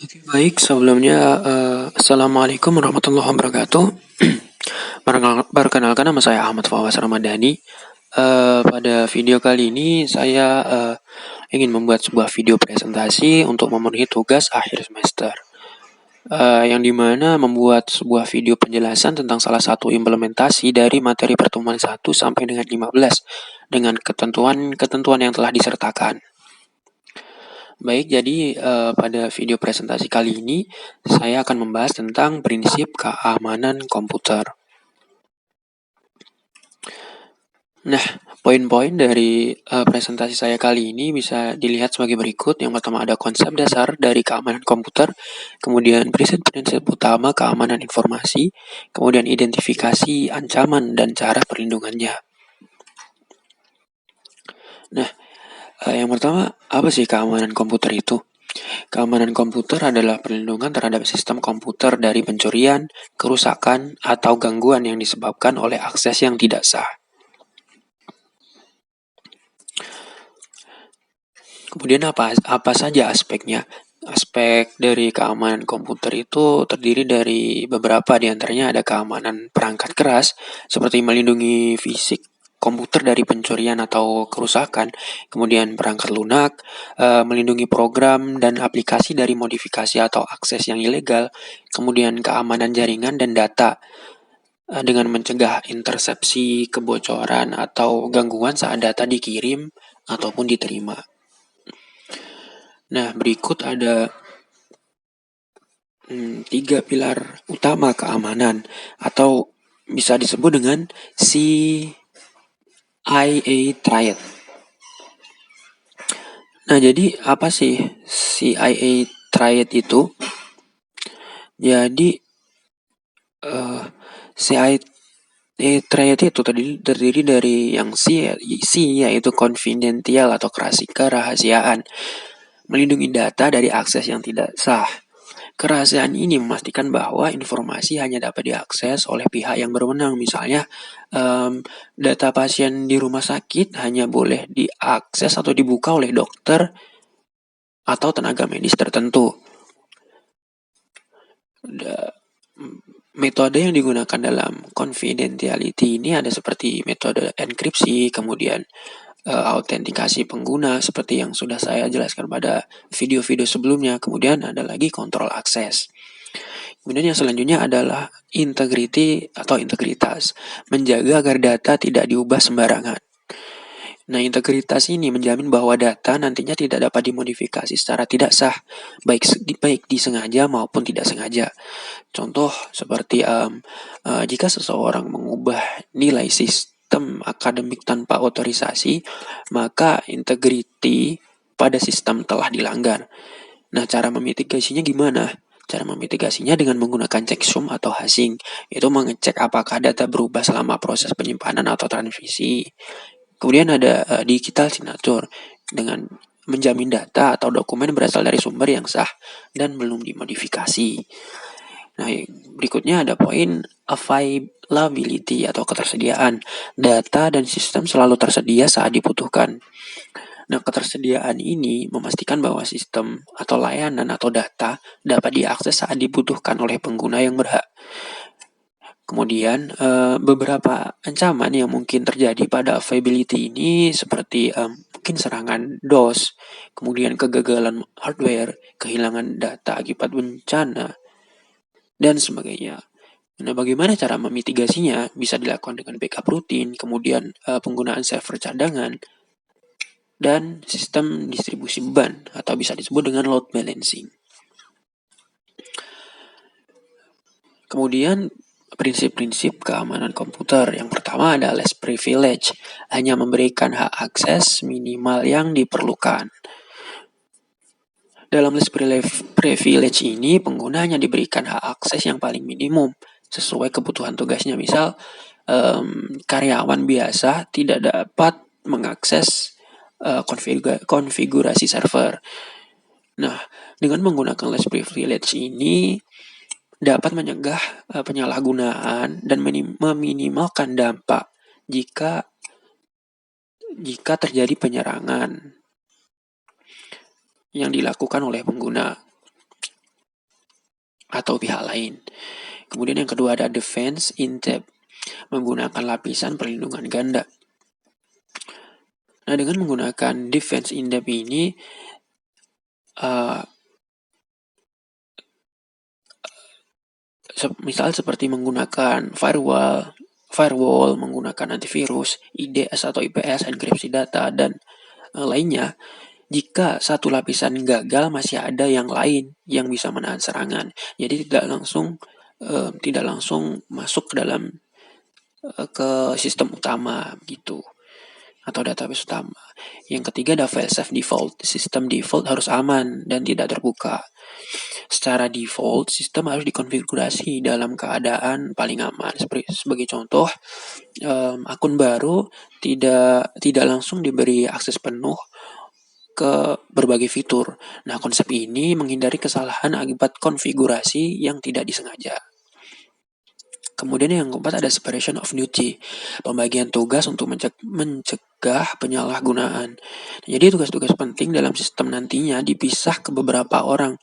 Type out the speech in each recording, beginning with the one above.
Oke, baik. Sebelumnya, Assalamualaikum warahmatullahi wabarakatuh. Perkenalkan nama saya Ahmad Fawaz Ramadhani. Pada video kali ini saya ingin membuat sebuah video presentasi untuk memenuhi tugas akhir semester. Yang dimana membuat sebuah video penjelasan tentang salah satu implementasi dari materi pertemuan 1 sampai dengan 15 dengan ketentuan-ketentuan yang telah disertakan. Baik, jadi pada video presentasi kali ini saya akan membahas tentang prinsip keamanan komputer. Nah, poin-poin dari presentasi saya kali ini bisa dilihat sebagai berikut. Yang pertama ada konsep dasar dari keamanan komputer, kemudian prinsip-prinsip utama keamanan informasi, kemudian identifikasi ancaman dan cara perlindungannya. Nah, yang pertama, apa sih keamanan komputer itu? Keamanan komputer adalah perlindungan terhadap sistem komputer dari pencurian, kerusakan, atau gangguan yang disebabkan oleh akses yang tidak sah. Kemudian apa saja aspeknya? Aspek dari keamanan komputer itu terdiri dari beberapa, diantaranya ada keamanan perangkat keras, seperti melindungi fisik komputer dari pencurian atau kerusakan, kemudian perangkat lunak, melindungi program dan aplikasi dari modifikasi atau akses yang ilegal, kemudian keamanan jaringan dan data, dengan mencegah intersepsi, kebocoran, atau gangguan saat data dikirim ataupun diterima. Nah, berikut ada 3 pilar utama keamanan atau bisa disebut dengan CIA Triad. Nah, jadi apa sih CIA Triad itu? Jadi CIA Triad itu terdiri dari yang C yaitu confidential atau kerahasiaan, melindungi data dari akses yang tidak sah. Kerahasiaan ini memastikan bahwa informasi hanya dapat diakses oleh pihak yang berwenang. Misalnya, data pasien di rumah sakit hanya boleh diakses atau dibuka oleh dokter atau tenaga medis tertentu. Metode yang digunakan dalam confidentiality ini ada seperti metode enkripsi, kemudian autentikasi pengguna seperti yang sudah saya jelaskan pada video-video sebelumnya. Kemudian ada lagi kontrol akses. Kemudian yang selanjutnya adalah integrity atau integritas, menjaga agar data tidak diubah sembarangan. Nah, integritas ini menjamin bahwa data nantinya tidak dapat dimodifikasi secara tidak sah, baik disengaja maupun tidak sengaja. Contoh seperti jika seseorang mengubah nilai sistem akademik tanpa otorisasi, maka integriti pada sistem telah dilanggar. Nah, cara memitigasinya gimana? Cara memitigasinya dengan menggunakan checksum atau hashing, itu mengecek apakah data berubah selama proses penyimpanan atau transmisi. Kemudian ada digital signature dengan menjamin data atau dokumen berasal dari sumber yang sah dan belum dimodifikasi. Nah, berikutnya ada poin availability atau ketersediaan. Data dan sistem selalu tersedia saat dibutuhkan. Nah, ketersediaan ini memastikan bahwa sistem atau layanan atau data dapat diakses saat dibutuhkan oleh pengguna yang berhak. Kemudian beberapa ancaman yang mungkin terjadi pada availability ini seperti mungkin serangan DOS, kemudian kegagalan hardware, kehilangan data akibat bencana, dan sebagainya. Nah, bagaimana cara memitigasinya? Bisa dilakukan dengan backup rutin, kemudian penggunaan server cadangan, dan sistem distribusi beban atau bisa disebut dengan load balancing. Kemudian prinsip-prinsip keamanan komputer. Yang pertama ada less privilege, hanya memberikan hak akses minimal yang diperlukan. Dalam less privilege ini, pengguna hanya diberikan hak akses yang paling minimum sesuai kebutuhan tugasnya. Misal, karyawan biasa tidak dapat mengakses konfigurasi server. Nah, dengan menggunakan less privilege ini dapat mencegah penyalahgunaan dan meminimalkan dampak jika terjadi penyerangan yang dilakukan oleh pengguna. atau pihak lain. Kemudian yang kedua ada defense in depth, menggunakan lapisan perlindungan ganda. Nah, dengan menggunakan defense in depth ini, misal seperti menggunakan firewall, menggunakan antivirus, IDS atau IPS, enkripsi data, dan lainnya. Jika satu lapisan gagal, masih ada yang lain yang bisa menahan serangan. Jadi tidak langsung masuk ke dalam ke sistem utama gitu, atau database utama. Yang ketiga ada file safe default. Sistem default harus aman dan tidak terbuka. Secara default, sistem harus dikonfigurasi dalam keadaan paling aman. Sebagai contoh, akun baru tidak langsung diberi akses penuh ke berbagai fitur. Nah, konsep ini menghindari kesalahan akibat konfigurasi yang tidak disengaja. Kemudian yang keempat ada separation of duty, pembagian tugas untuk mencegah penyalahgunaan. Jadi tugas-tugas penting dalam sistem nantinya dipisah ke beberapa orang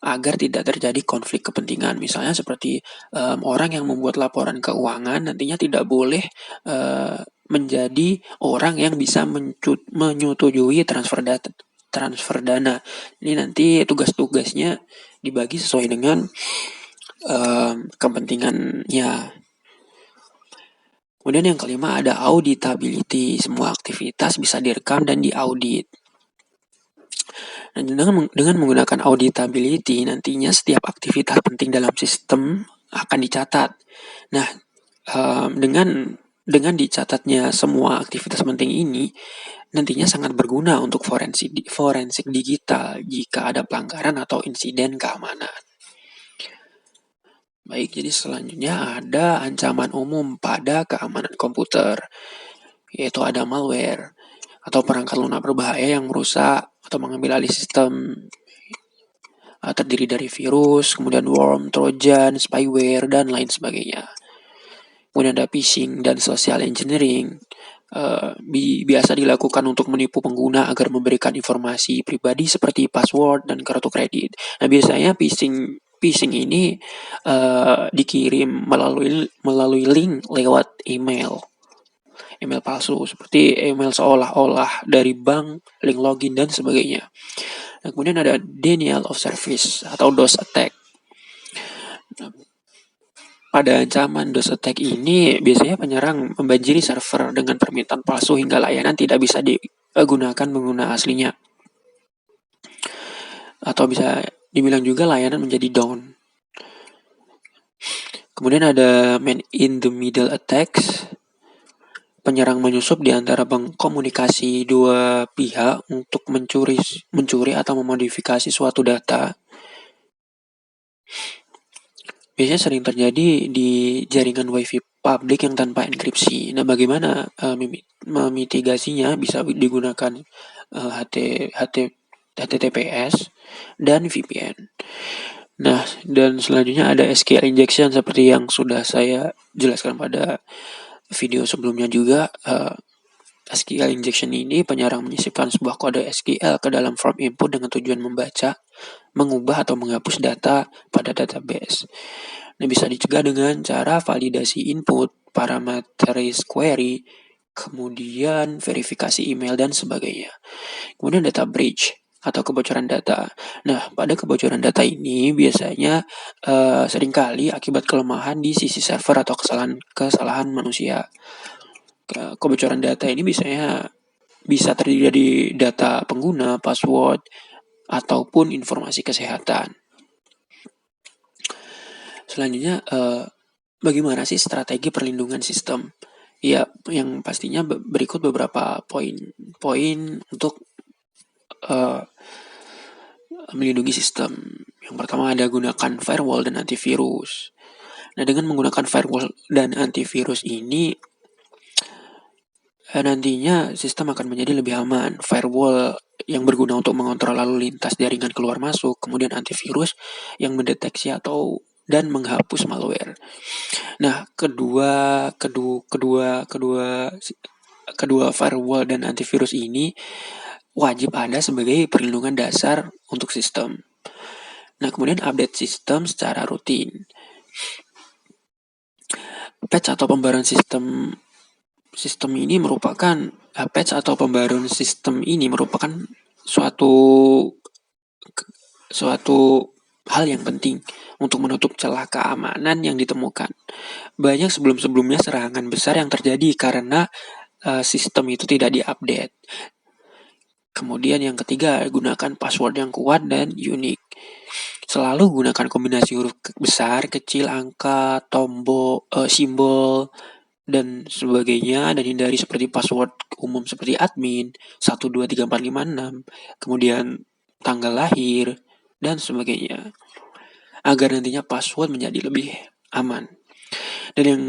agar tidak terjadi konflik kepentingan. Misalnya seperti orang yang membuat laporan keuangan nantinya tidak boleh menjadi orang yang bisa menyetujui transfer dana. Ini nanti tugas-tugasnya dibagi sesuai dengan kepentingannya. Kemudian yang kelima ada auditability. Semua aktivitas bisa direkam dan diaudit. Nah, dengan menggunakan auditability, nantinya setiap aktivitas penting dalam sistem akan dicatat. Nah, dengan dicatatnya semua aktivitas penting ini, nantinya sangat berguna untuk forensik digital jika ada pelanggaran atau insiden keamanan. Baik, jadi selanjutnya ada ancaman umum pada keamanan komputer, yaitu ada malware atau perangkat lunak berbahaya yang merusak atau mengambil alih sistem. Terdiri dari virus, kemudian worm, trojan, spyware, dan lain sebagainya. Kemudian ada phishing dan social engineering. Biasa dilakukan untuk menipu pengguna agar memberikan informasi pribadi seperti password dan kartu kredit. Nah, biasanya phishing ini dikirim melalui link lewat email palsu seperti email seolah-olah dari bank, link login dan sebagainya. Nah, kemudian ada denial of service atau DOS attack. Pada ancaman DOS attack ini, biasanya penyerang membanjiri server dengan permintaan palsu hingga layanan tidak bisa digunakan pengguna aslinya. Atau bisa dibilang juga layanan menjadi down. Kemudian ada man in the middle attacks. Penyerang menyusup di antara komunikasi dua pihak untuk mencuri atau memodifikasi suatu data. Biasanya sering terjadi di jaringan WiFi publik yang tanpa enkripsi. Nah, bagaimana memitigasinya? Bisa digunakan HTTPS dan VPN. Nah, dan selanjutnya ada SQL injection seperti yang sudah saya jelaskan pada video sebelumnya juga. SQL injection ini penyerang menyisipkan sebuah kode SQL ke dalam form input dengan tujuan membaca, mengubah atau menghapus data pada database. Ini bisa dicegah dengan cara validasi input, parameterize query, kemudian verifikasi email dan sebagainya. Kemudian data breach atau kebocoran data. Nah, pada kebocoran data ini biasanya seringkali akibat kelemahan di sisi server atau kesalahan manusia. Kebocoran data ini bisa terdiri dari data pengguna, password, ataupun informasi kesehatan. Selanjutnya, bagaimana sih strategi perlindungan sistem? Ya, yang pastinya berikut beberapa poin untuk melindungi sistem. Yang pertama ada gunakan firewall dan antivirus. Nah, dengan menggunakan firewall dan antivirus ini, nantinya sistem akan menjadi lebih aman. Firewall yang berguna untuk mengontrol lalu lintas jaringan keluar masuk, kemudian antivirus yang mendeteksi dan menghapus malware. Nah, kedua firewall dan antivirus ini wajib ada sebagai perlindungan dasar untuk sistem. Nah, kemudian update sistem secara rutin. Patch atau pembaruan sistem ini merupakan patch atau pembaruan sistem ini merupakan suatu suatu hal yang penting untuk menutup celah keamanan yang ditemukan. Banyak sebelum-sebelumnya serangan besar yang terjadi karena sistem itu tidak diupdate. Kemudian yang ketiga, gunakan password yang kuat dan unik. Selalu gunakan kombinasi huruf besar, kecil, angka, tombol, simbol, dan sebagainya, dan hindari seperti password umum seperti admin 123456, kemudian tanggal lahir dan sebagainya, agar nantinya password menjadi lebih aman. Dan yang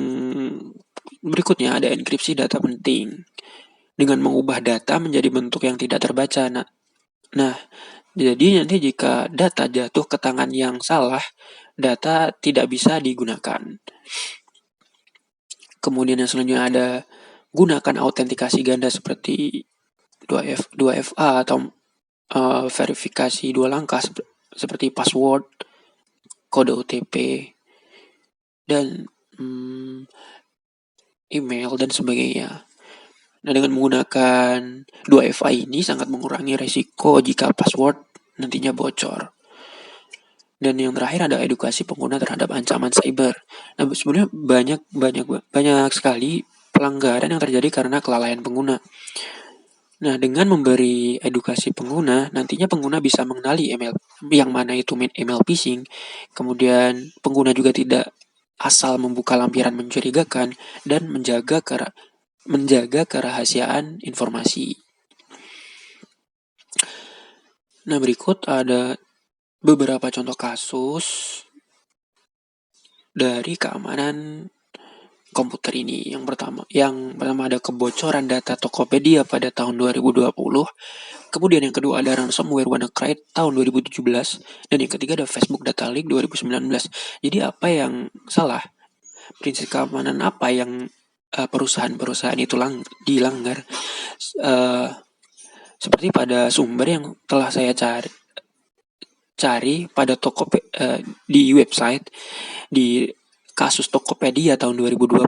berikutnya ada enkripsi data penting dengan mengubah data menjadi bentuk yang tidak terbaca. Nah, jadi nanti jika data jatuh ke tangan yang salah, data tidak bisa digunakan. Kemudian yang selanjutnya ada gunakan autentikasi ganda seperti 2FA atau verifikasi 2 langkah seperti password, kode OTP, dan email dan sebagainya. Nah, dengan menggunakan 2FA ini sangat mengurangi resiko jika password nantinya bocor. Dan yang terakhir ada edukasi pengguna terhadap ancaman cyber. Nah, sebenarnya banyak sekali pelanggaran yang terjadi karena kelalaian pengguna. Nah, dengan memberi edukasi pengguna, nantinya pengguna bisa mengenali email yang mana itu email phishing. Kemudian pengguna juga tidak asal membuka lampiran mencurigakan dan menjaga kerahasiaan informasi. Nah, berikut ada beberapa contoh kasus dari keamanan komputer ini. Yang pertama ada kebocoran data Tokopedia pada tahun 2020. Kemudian yang kedua ada ransomware WannaCry tahun 2017. Dan yang ketiga ada Facebook Data Leak 2019. Jadi apa yang salah? Prinsip keamanan apa yang perusahaan-perusahaan itu dilanggar? Seperti pada sumber yang telah saya cari pada di website di kasus Tokopedia tahun 2020,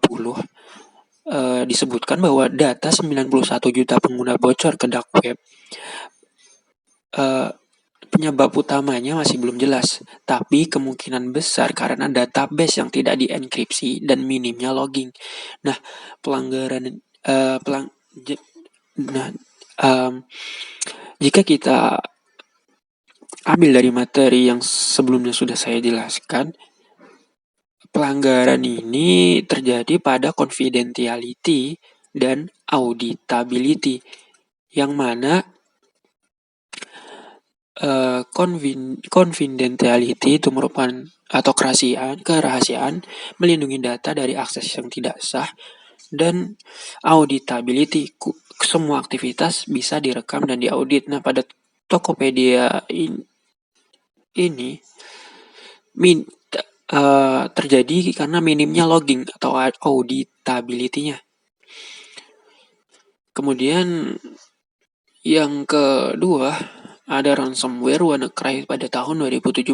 disebutkan bahwa data 91 juta pengguna bocor ke dark web. Penyebab utamanya masih belum jelas, tapi kemungkinan besar karena database yang tidak dienkripsi dan minimnya logging. Nah, jika kita ambil dari materi yang sebelumnya sudah saya jelaskan, pelanggaran ini terjadi pada confidentiality dan auditability, yang mana confidentiality itu merupakan atau kerahasiaan melindungi data dari akses yang tidak sah, dan auditability semua aktivitas bisa direkam dan diaudit. Nah, pada Tokopedia ini terjadi karena minimnya logging atau auditability-nya. Kemudian yang kedua ada ransomware WannaCry pada tahun 2017.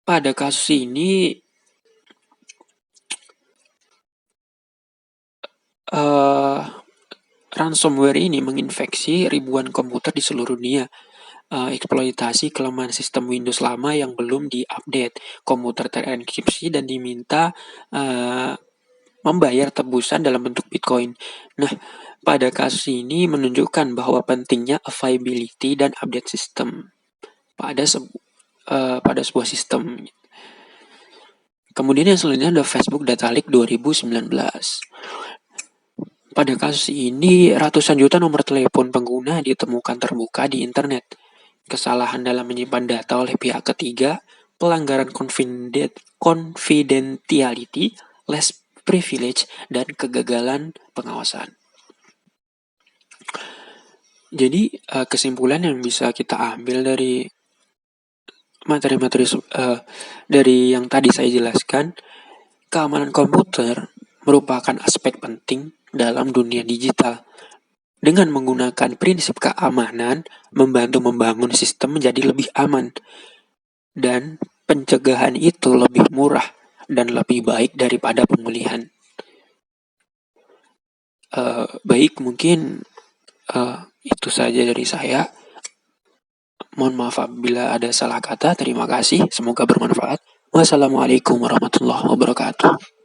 Pada kasus ini ransomware ini menginfeksi ribuan komputer di seluruh dunia. Eksploitasi kelemahan sistem Windows lama yang belum diupdate, komputer terenkripsi dan diminta membayar tebusan dalam bentuk Bitcoin. Nah, pada kasus ini menunjukkan bahwa pentingnya availability dan update sistem pada sebuah sistem. Kemudian yang selanjutnya ada Facebook Data Leak 2019. Pada kasus ini, ratusan juta nomor telepon pengguna ditemukan terbuka di internet. Kesalahan dalam menyimpan data oleh pihak ketiga, pelanggaran confidentiality, less privilege, dan kegagalan pengawasan. Jadi kesimpulan yang bisa kita ambil dari materi-materi dari yang tadi saya jelaskan, keamanan komputer merupakan aspek penting dalam dunia digital. Dengan menggunakan prinsip keamanan, membantu membangun sistem menjadi lebih aman. dan pencegahan itu lebih murah dan lebih baik daripada pemulihan. Baik, mungkin eh, itu saja dari saya. Mohon maaf apabila ada salah kata. Terima kasih. Semoga bermanfaat. Wassalamualaikum warahmatullahi wabarakatuh.